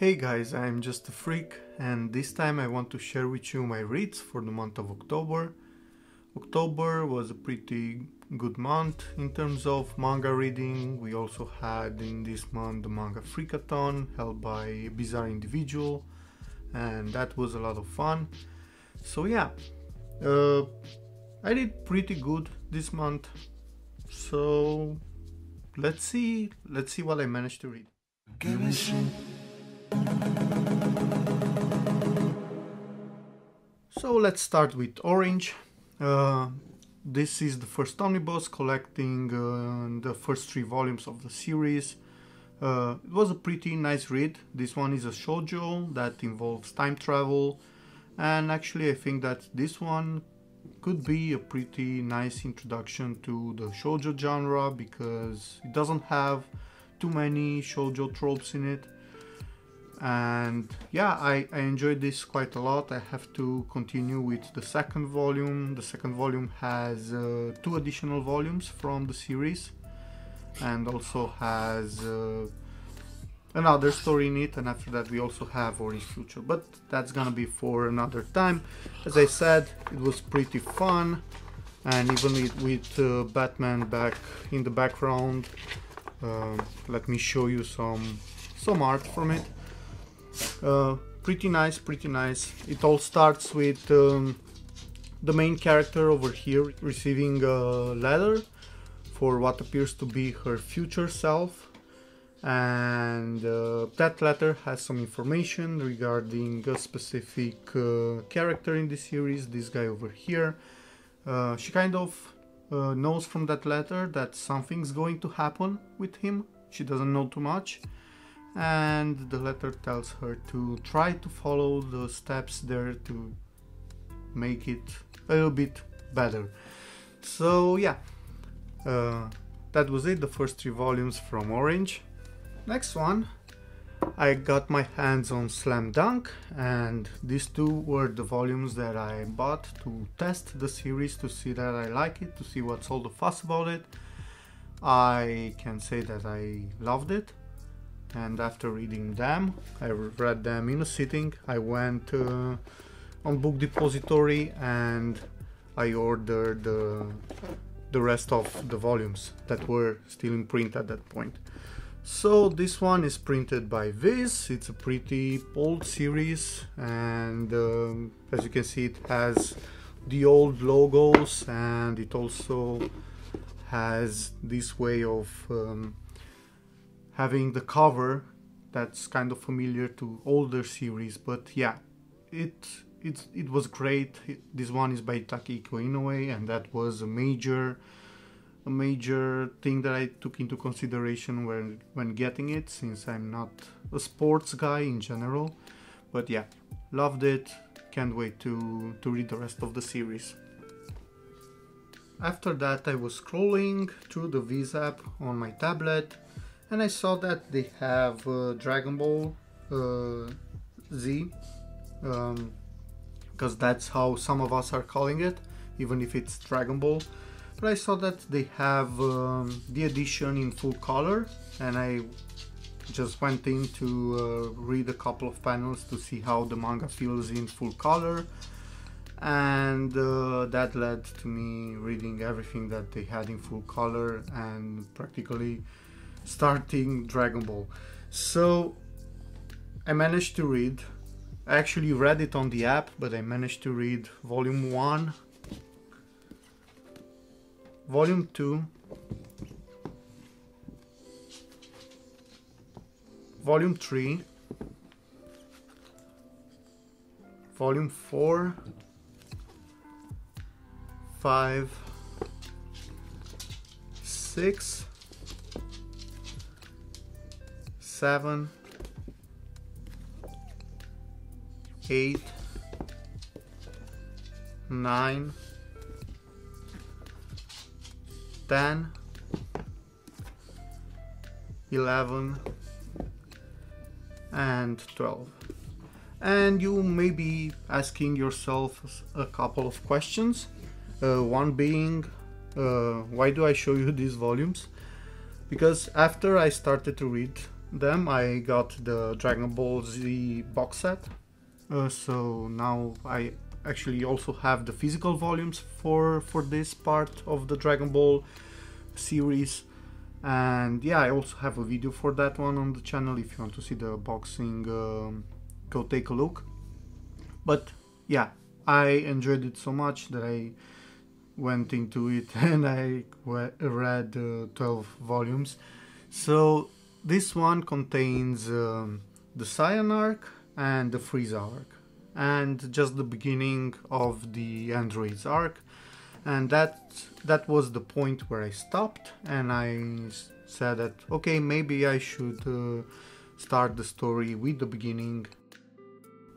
Hey guys, I'm Just a Freak, and this time I want to share with you my reads for the month of October. October was a pretty good month in terms of manga reading. We also had in this month the Manga Freakon held by a bizarre individual, and that was a lot of fun. So yeah, I did pretty good this month. So let's see what I managed to read. So let's start with Orange. This is the first omnibus collecting the first 3 volumes of the series. It was a pretty nice read. This one is a shoujo that involves time travel, and actually I think that this one could be a pretty nice introduction to the shoujo genre because it doesn't have too many shoujo tropes in it. And yeah, I enjoyed this quite a lot. I have to continue with the second volume. The second volume has 2 additional volumes from the series and also has another story in it, and after that we also have Orange Future, but that's gonna be for another time. As I said, it was pretty fun, and even with Batman back in the background. Let me show you some art from it. Pretty nice. It all starts with the main character over here receiving a letter for what appears to be her future self, and that letter has some information regarding a specific character in the series, this guy over here. She kind of knows from that letter that something's going to happen with him. She doesn't know too much, and the letter tells her to try to follow the steps there to make it a little bit better. So yeah, that was it, the first 3 volumes from Orange. Next one, I got my hands on Slam Dunk, and these 2 were the volumes that I bought to test the series, to see that I like it, to see what's all the fuss about it. I can say that I loved it. And after reading them, I read them in a sitting. I went on Book Depository and I ordered the rest of the volumes that were still in print at that point. So this one is printed by Viz. It's a pretty old series, and as you can see, it has the old logos, and it also has this way of having the cover that's kind of familiar to older series. But yeah, it was great. This one is by Takehiko Inoue, and that was a major thing that I took into consideration when getting it, since I'm not a sports guy in general. But yeah, loved it. Can't wait to read the rest of the series. After that, I was scrolling through the Viz app on my tablet, and I saw that they have Dragon Ball Z, because that's how some of us are calling it, even if it's Dragon Ball. But I saw that they have the edition in full color, and I just went in to read a couple of panels to see how the manga feels in full color, and that led to me reading everything that they had in full color and practically starting Dragon Ball. So I managed to read, I actually read it on the app, but I managed to read volume 1, volume 2, volume 3, volume 4, 5, 6, 7, 8, 9, 10, 11, and 12. And you may be asking yourself a couple of questions. One being, why do I show you these volumes? Because after I started to read them I got the Dragon Ball Z box set. So now I actually also have the physical volumes for this part of the Dragon Ball series. And yeah, I also have a video for that one on the channel. If you want to see the boxing, go take a look. But yeah, I enjoyed it so much that I went into it and I read 12 volumes. So this one contains the Saiyan arc and the Frieza arc, and just the beginning of the Androids arc. And that was the point where I stopped, and I said that okay, maybe I should start the story with the beginning.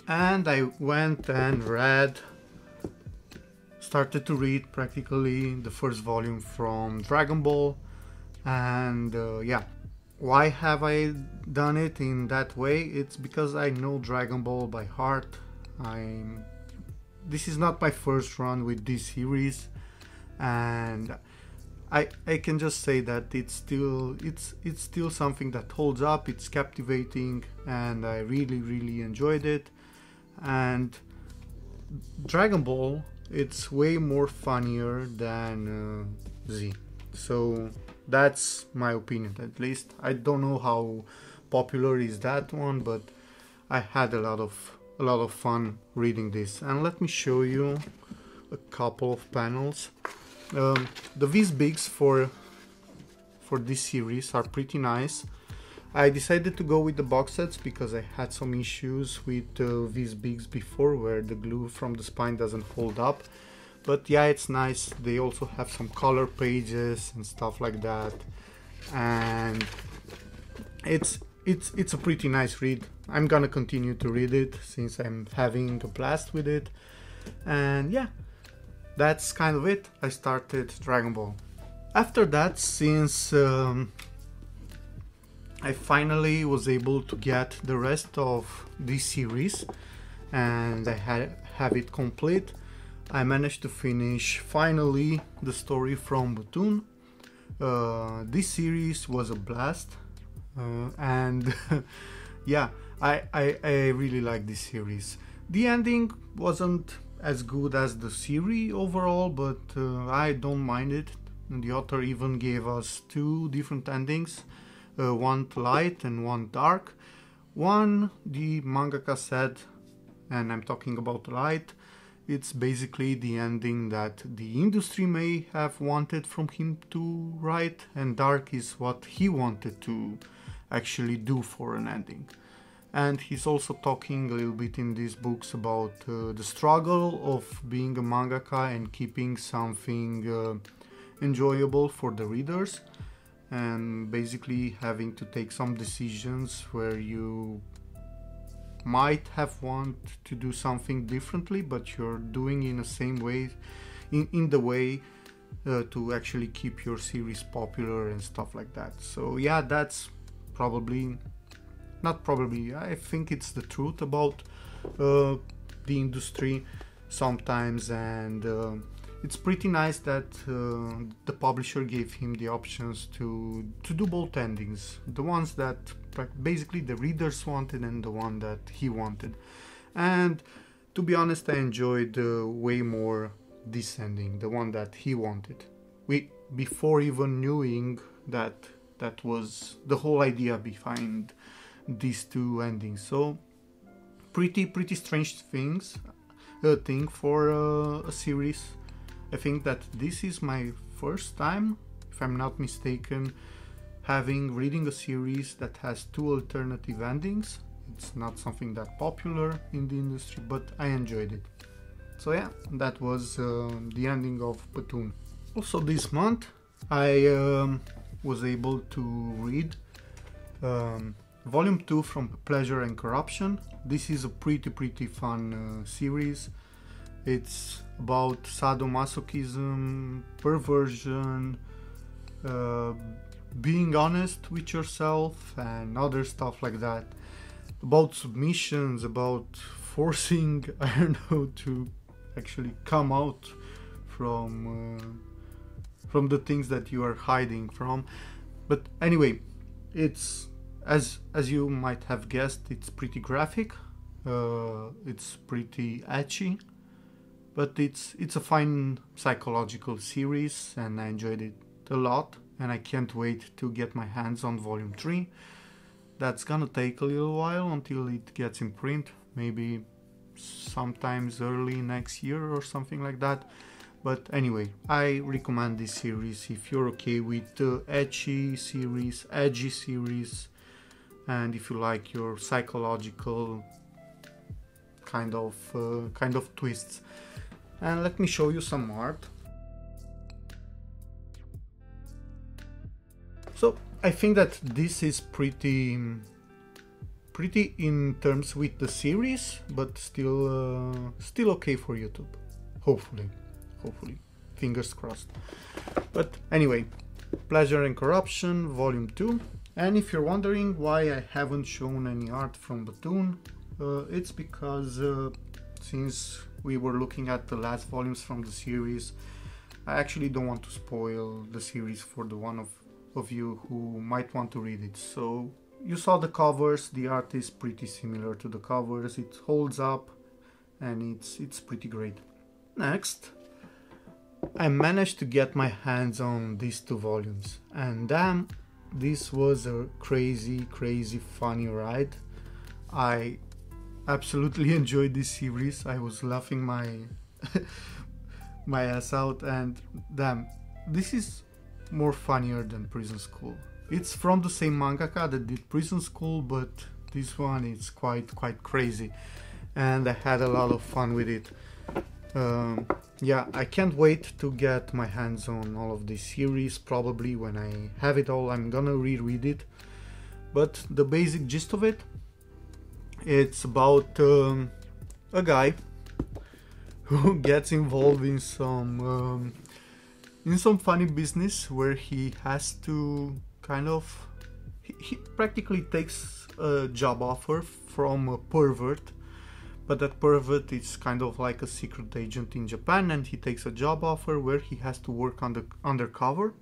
And I went and started to read practically the first volume from Dragon Ball. And yeah, why have I done it in that way? It's because I know Dragon Ball by heart. This is not my first run with this series, and I can just say that it's still something that holds up. It's captivating, and I really enjoyed it. And Dragon Ball, it's way more funnier than Z. So that's my opinion, at least. I don't know how popular is that one, but I had a lot of fun reading this. And let me show you a couple of panels. The Viz-Bigs for this series are pretty nice. I decided to go with the box sets because I had some issues with Viz-Bigs before, where the glue from the spine doesn't hold up. But yeah, it's nice. They also have some color pages and stuff like that, and it's a pretty nice read. I'm gonna continue to read it since I'm having a blast with it. And yeah, that's kind of it. I started Dragon Ball. After that, since I finally was able to get the rest of this series and I have it complete, I managed to finish finally the story from Platoon. This series was a blast, and yeah, I really like this series. The ending wasn't as good as the series overall, but I don't mind it. The author even gave us two different endings, one light and one dark. One, the mangaka said, and I'm talking about light, it's basically the ending that the industry may have wanted from him to write, and dark is what he wanted to actually do for an ending. And he's also talking a little bit in these books about the struggle of being a mangaka and keeping something enjoyable for the readers, and basically having to take some decisions where you might have want to do something differently, but you're doing in the same way, in the way to actually keep your series popular and stuff like that. So yeah, that's I think it's the truth about the industry sometimes, and it's pretty nice that the publisher gave him the options to do both endings, the ones that basically the readers wanted and the one that he wanted. And to be honest, I enjoyed way more this ending, the one that he wanted, before even knowing that was the whole idea behind these two endings. So pretty strange thing for a series. I think that this is my first time, if I'm not mistaken, reading a series that has two alternative endings. It's not something that popular in the industry, but I enjoyed it. So yeah, that was the ending of Platoon. Also this month I was able to read Volume 2 from Pleasure and Corruption. This is a pretty fun series. It's about sadomasochism, perversion, being honest with yourself and other stuff like that. About submissions, about forcing, I don't know, to actually come out from the things that you are hiding from. But anyway, it's as you might have guessed, it's pretty graphic, it's pretty ecchi, but it's a fine psychological series and I enjoyed it a lot, and I can't wait to get my hands on volume 3. That's gonna take a little while until it gets in print, maybe sometimes early next year or something like that. But anyway, I recommend this series if you're okay with ecchi series, edgy series, and if you like your psychological kind of twists. And let me show you some art. So I think that this is pretty in terms with the series, but still okay for YouTube. Hopefully, fingers crossed. But anyway, Pleasure and Corruption, Volume 2. And if you're wondering why I haven't shown any art from Platoon, it's because since we were looking at the last volumes from the series, I actually don't want to spoil the series for the one of you who might want to read it. So you saw the covers, the art is pretty similar to the covers, it holds up and it's pretty great. Next, I managed to get my hands on these 2 volumes, and damn, this was a crazy funny ride. I absolutely enjoyed this series. I was laughing my ass out, and damn, this is more funnier than Prison School. It's from the same mangaka that did Prison School, but this one is quite crazy, and I had a lot of fun with it. Yeah, I can't wait to get my hands on all of this series. Probably when I have it all, I'm gonna reread it. But the basic gist of it, it's about a guy who gets involved in some funny business where he has to he practically takes a job offer from a pervert. But that pervert is kind of like a secret agent in Japan, and he takes a job offer where he has to work undercover.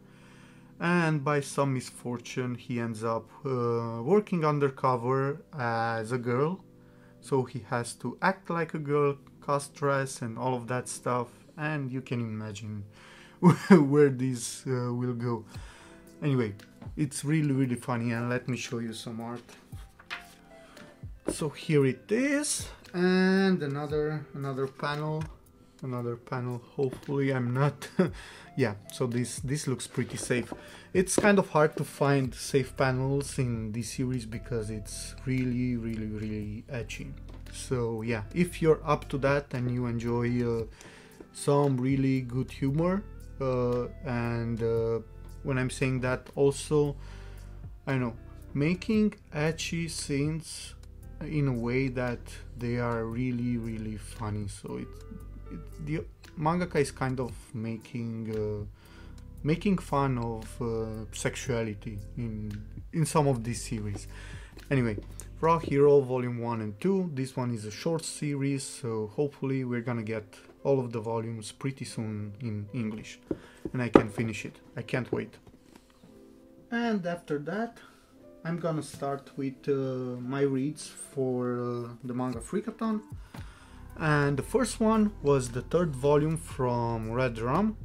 And by some misfortune, he ends up working undercover as a girl. So he has to act like a girl, cast dress, and all of that stuff. And you can imagine where this will go. Anyway, it's really funny, and let me show you some art. So here it is. And another panel. Hopefully I'm not yeah, so this looks pretty safe. It's kind of hard to find safe panels in this series because it's really ecchi. So yeah, if you're up to that and you enjoy some really good humor, and when I'm saying that, also, I know, making ecchi scenes in a way that they are really funny. So the mangaka is kind of making fun of sexuality in some of these series. Anyway, Raw Hero Volume 1 and 2. This one is a short series, so hopefully we're gonna get all of the volumes pretty soon in English, and I can finish it. I can't wait. And after that, I'm gonna start with my reads for the Manga Freakon. And the first one was the 3rd volume from Red Drum.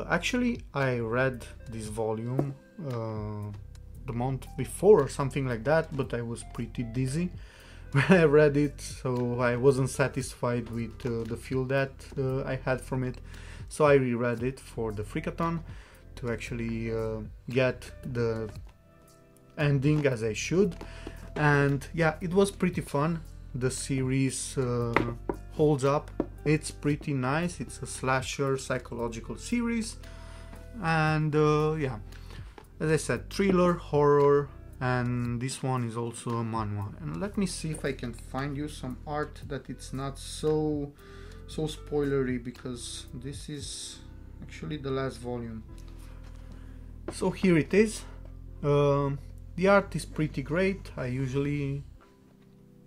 Actually, I read this volume the month before or something like that, but I was pretty dizzy when I read it, so I wasn't satisfied with the feel that I had from it. So I reread it for the Freakathon to actually get the ending as I should, and yeah, it was pretty fun. The series holds up, it's pretty nice. It's a slasher psychological series, and yeah, as I said, thriller, horror, and this one is also a manhwa. And let me see if I can find you some art that it's not so spoilery, because this is actually the last volume. So here it is. The art is pretty great. I usually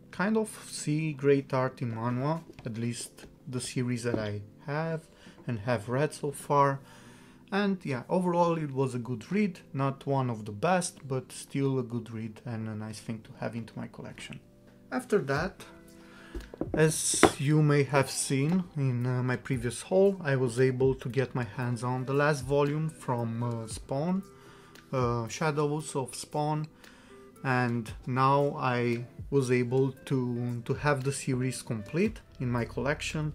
kind of see great art in manhwa, at least the series that I have and have read so far. And yeah, overall it was a good read, not one of the best, but still a good read and a nice thing to have into my collection. After that, as you may have seen in my previous haul, I was able to get my hands on the last volume from Spawn, Shadows of Spawn, and now I was able to have the series complete in my collection.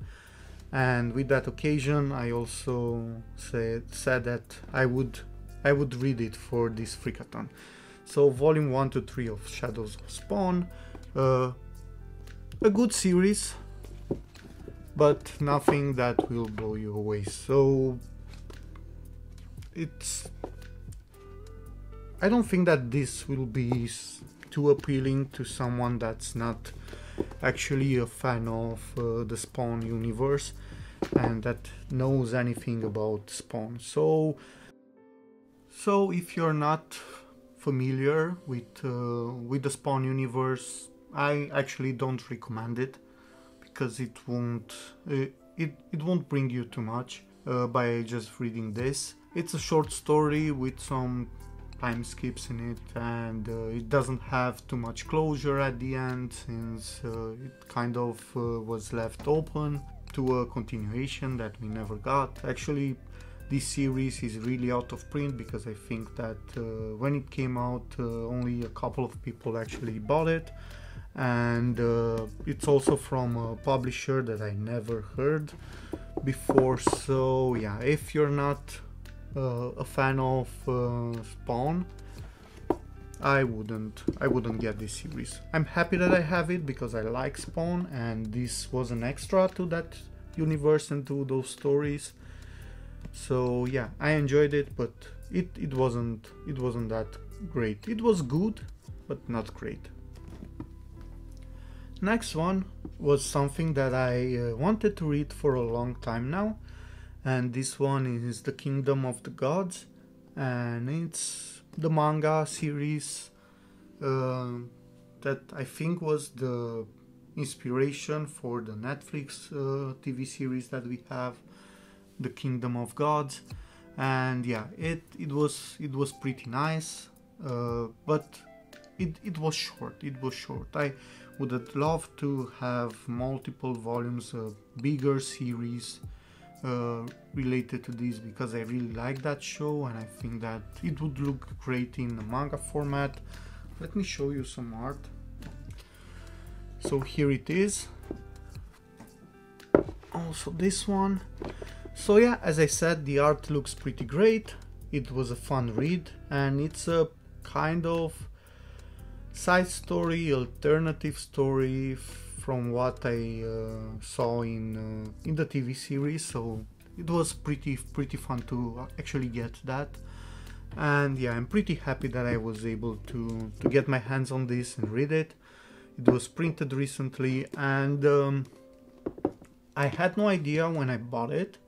And with that occasion, I also said that I would read it for this Freakathon. So volume 1 to 3 of Shadows of Spawn, a good series, but nothing that will blow you away. So I don't think that this will be too appealing to someone that's not actually a fan of the Spawn universe and that knows anything about Spawn. So if you're not familiar with the Spawn universe, I actually don't recommend it, because it won't bring you too much by just reading this. It's a short story with some time skips in it, and it doesn't have too much closure at the end, since it kind of was left open to a continuation that we never got. Actually, this series is really out of print, because I think that when it came out only a couple of people actually bought it, and it's also from a publisher that I never heard before. So yeah, if you're not a fan of Spawn, I wouldn't get this series. I'm happy that I have it, because I like Spawn, and this was an extra to that universe and to those stories. So yeah, I enjoyed it, but it wasn't that great. It was good, but not great. Next one was something that I wanted to read for a long time now, and this one is The Kingdom of the Gods, and it's the manga series that I think was the inspiration for the Netflix TV series that we have, The Kingdom of Gods. And yeah, it was pretty nice, but it was short. I would have loved to have multiple volumes, a bigger series related to this, because I really like that show and I think that it would look great in the manga format. Let me show you some art. So here it is. Also this one. So yeah, as I said, the art looks pretty great. It was a fun read, and it's a kind of side story, alternative story from what I saw in the TV series. So it was pretty fun to actually get that. And yeah, I'm pretty happy that I was able to get my hands on this and read it. It was printed recently, and I had no idea when I bought it,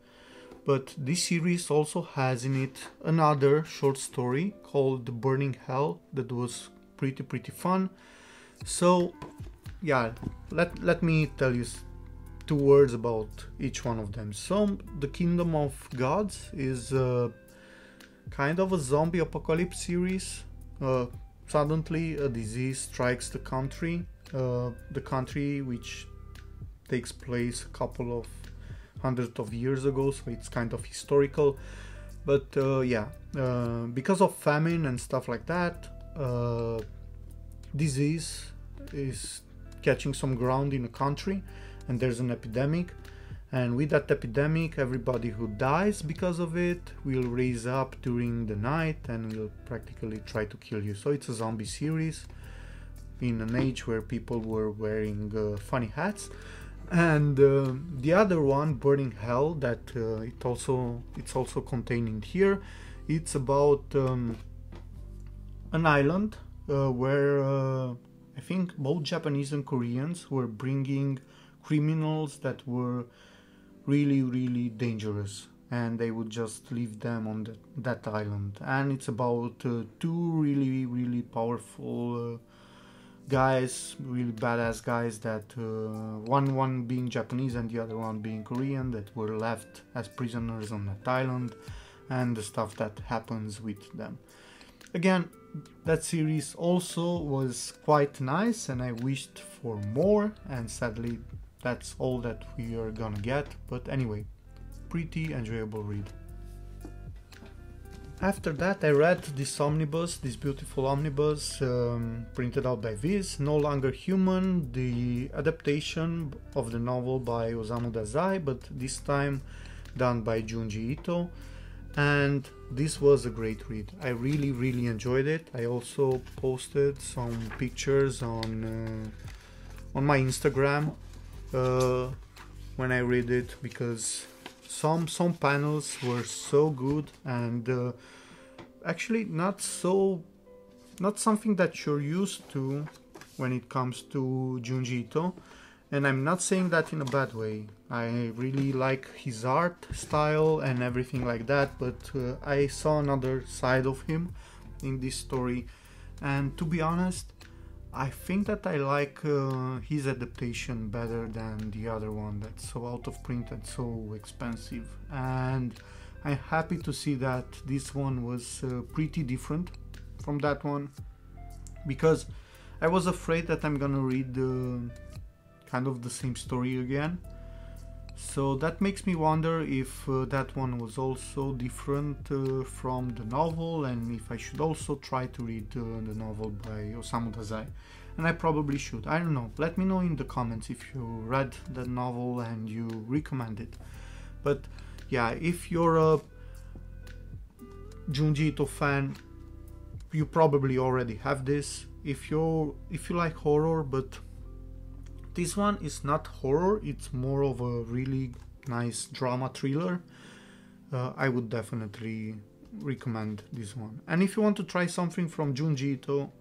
but this series also has in it another short story called The Burning Hell that was pretty fun. So yeah, let me tell you two words about each one of them. So The Kingdom of Gods is kind of a zombie apocalypse series. Suddenly a disease strikes the country which takes place a couple of hundreds of years ago, so it's kind of historical. But yeah, because of famine and stuff like that, disease is catching some ground in the country, and there's an epidemic. And with that epidemic, everybody who dies because of it will raise up during the night and will practically try to kill you. So it's a zombie series in an age where people were wearing funny hats. And the other one, Burning Hell, that it's also contained in here. It's about an island where I think both Japanese and Koreans were bringing criminals that were really dangerous, and they would just leave them on that island. And it's about two really powerful guys, really badass guys, that one being Japanese and the other one being Korean, that were left as prisoners on that island. and the stuff that happens with them. Again, that series also was quite nice and I wished for more, and sadly that's all that we are gonna get, but anyway, pretty enjoyable read. After that I read this omnibus, this beautiful omnibus printed out by Viz, No Longer Human, the adaptation of the novel by Osamu Dazai, but this time done by Junji Ito, and this was a great read. I really enjoyed it. I also posted some pictures on my Instagram when I read it, because some panels were so good, and actually not something that you're used to when it comes to Junji Ito, and I'm not saying that in a bad way. I really like his art style and everything like that, but I saw another side of him in this story, and to be honest, I think that I like his adaptation better than the other one that's so out of print and so expensive, and I'm happy to see that this one was pretty different from that one, because I was afraid that I'm gonna read kind of the same story again. So that makes me wonder if that one was also different from the novel, and if I should also try to read the novel by Osamu Dazai. And I probably should. I don't know. Let me know in the comments if you read the novel and you recommend it. But yeah, if you're a Junji Ito fan, you probably already have this. If you like horror, but this one is not horror, it's more of a really nice drama thriller, I would definitely recommend this one. And if you want to try something from Junji Ito,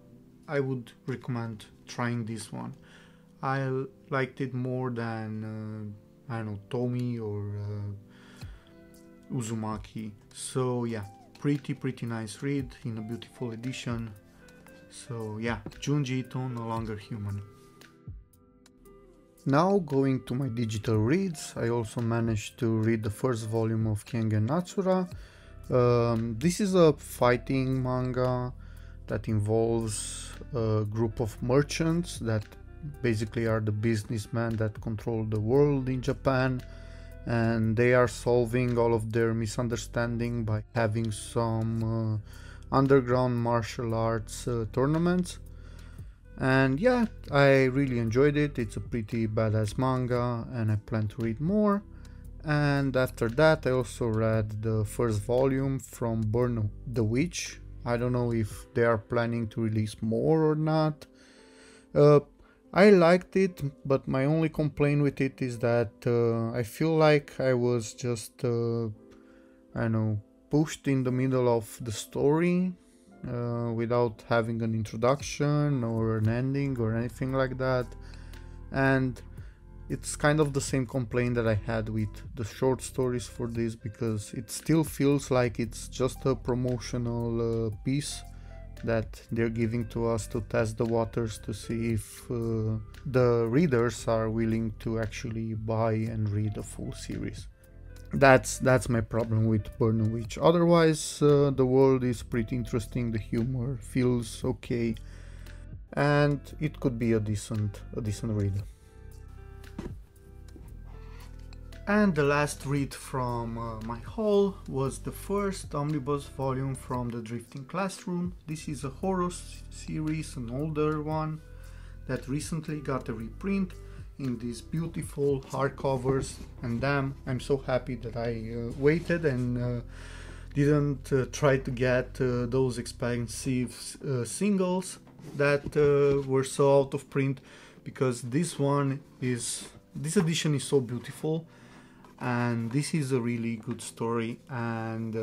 I would recommend trying this one. I liked it more than I don't know, Tomi or Uzumaki. So yeah, pretty nice read in a beautiful edition. So yeah, Junji Ito, No Longer Human. Now going to my digital reads, I also managed to read the first volume of Kengen Natsura. This is a fighting manga that involves a group of merchants that basically are the businessmen that control the world in Japan, and they are solving all of their misunderstanding by having some underground martial arts tournaments. And yeah, I really enjoyed it. It's a pretty badass manga and I plan to read more. And after that I also read the first volume from Burn the Witch. I don't know if they are planning to release more or not. I liked it, but my only complaint with it is that I feel like I was just I don't know, pushed in the middle of the story without having an introduction or an ending or anything like that, and it's kind of the same complaint that I had with the short stories for this, because it still feels like it's just a promotional piece that they're giving to us to test the waters to see if the readers are willing to actually buy and read a full series. That's my problem with Burn the Witch. Otherwise, the world is pretty interesting, the humor feels okay, and it could be a decent read. And the last read from my haul was the first omnibus volume from the Drifting Classroom. This is a horror series, an older one that recently got a reprint in these beautiful hardcovers, and damn, I'm so happy that I waited and didn't try to get those expensive singles that were so out of print, because this edition is so beautiful and this is a really good story. And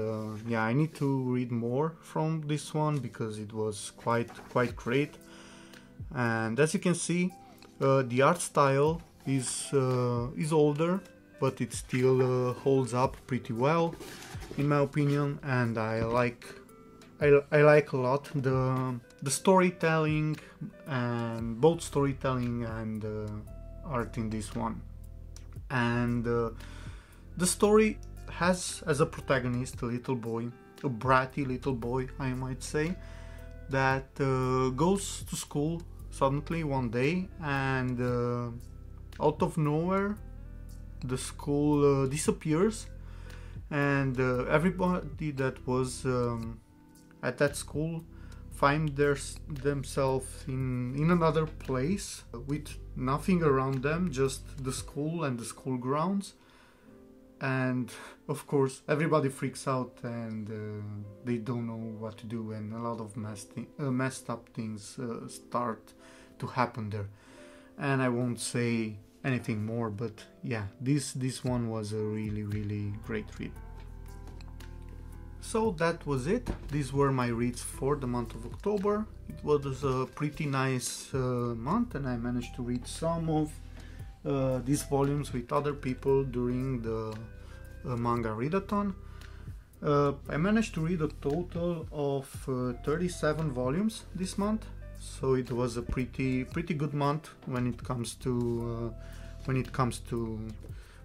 yeah, I need to read more from this one because it was quite great. And as you can see, the art style is older, but it still holds up pretty well in my opinion, and I like a lot the storytelling, and both storytelling and art in this one. And the story has as a protagonist a little boy, a bratty little boy, I might say, that goes to school suddenly one day, and out of nowhere the school disappears, and everybody that was at that school find themselves in another place with nothing around them, just the school and the school grounds. And of course everybody freaks out, and they don't know what to do, and a lot of messed up things start to happen there. And I won't say anything more, but yeah, this one was a really great read. So that was it. These were my reads for the month of October. It was a pretty nice month, and I managed to read some of these volumes with other people during the Manga Readathon. I managed to read a total of 37 volumes this month, so it was a pretty good month when it comes to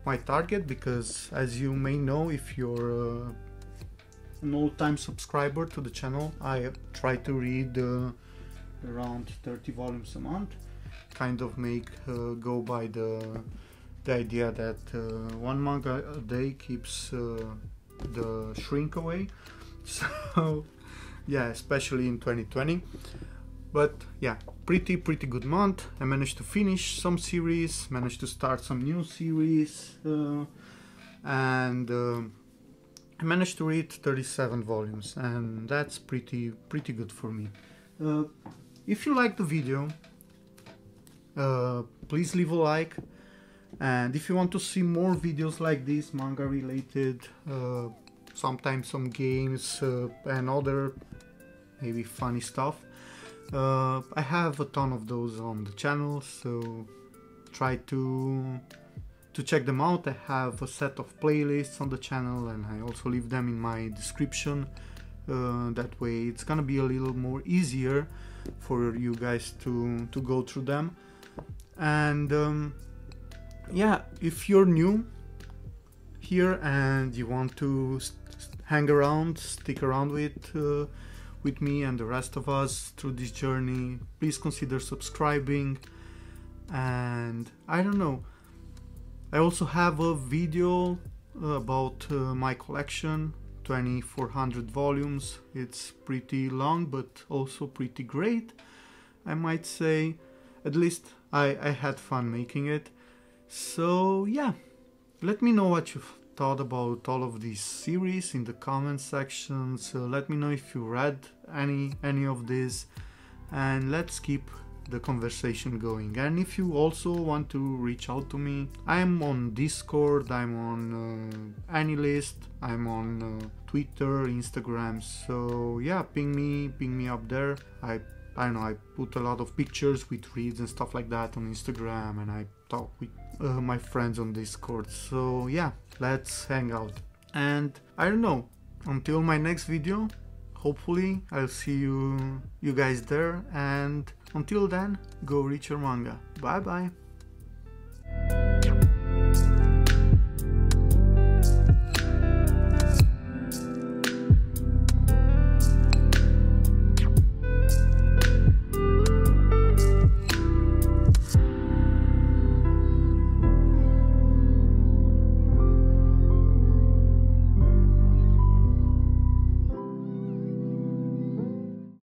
my target, because as you may know, if you're an old-time subscriber to the channel, I try to read around 30 volumes a month, kind of go by the idea that one manga a day keeps the shrink away. So yeah, especially in 2020. But yeah, pretty good month. I managed to finish some series, managed to start some new series, and I managed to read 37 volumes, and that's pretty good for me. If you like the video, please leave a like, and if you want to see more videos like this, manga related, sometimes some games and other maybe funny stuff, I have a ton of those on the channel, so try to check them out. I have a set of playlists on the channel, and I also leave them in my description. That way it's gonna be a little more easier for you guys to go through them. And yeah, if you're new here and you want to stick around with me and the rest of us through this journey, please consider subscribing. And I don't know, I also have a video about my collection, 2400 volumes. It's pretty long, but also pretty great, I might say. At least I had fun making it. So yeah, let me know what you thought about all of these series in the comment section. So let me know if you read any of this, and let's keep the conversation going. And if you also want to reach out to me, I'm on Discord, I'm on AnyList, I'm on Twitter, Instagram. So yeah, ping me up there. I don't know, I put a lot of pictures with reads and stuff like that on Instagram, and I talk with my friends on Discord. So yeah, let's hang out. And I don't know, until my next video, hopefully I'll see you guys there, and until then, go read your manga. Bye bye.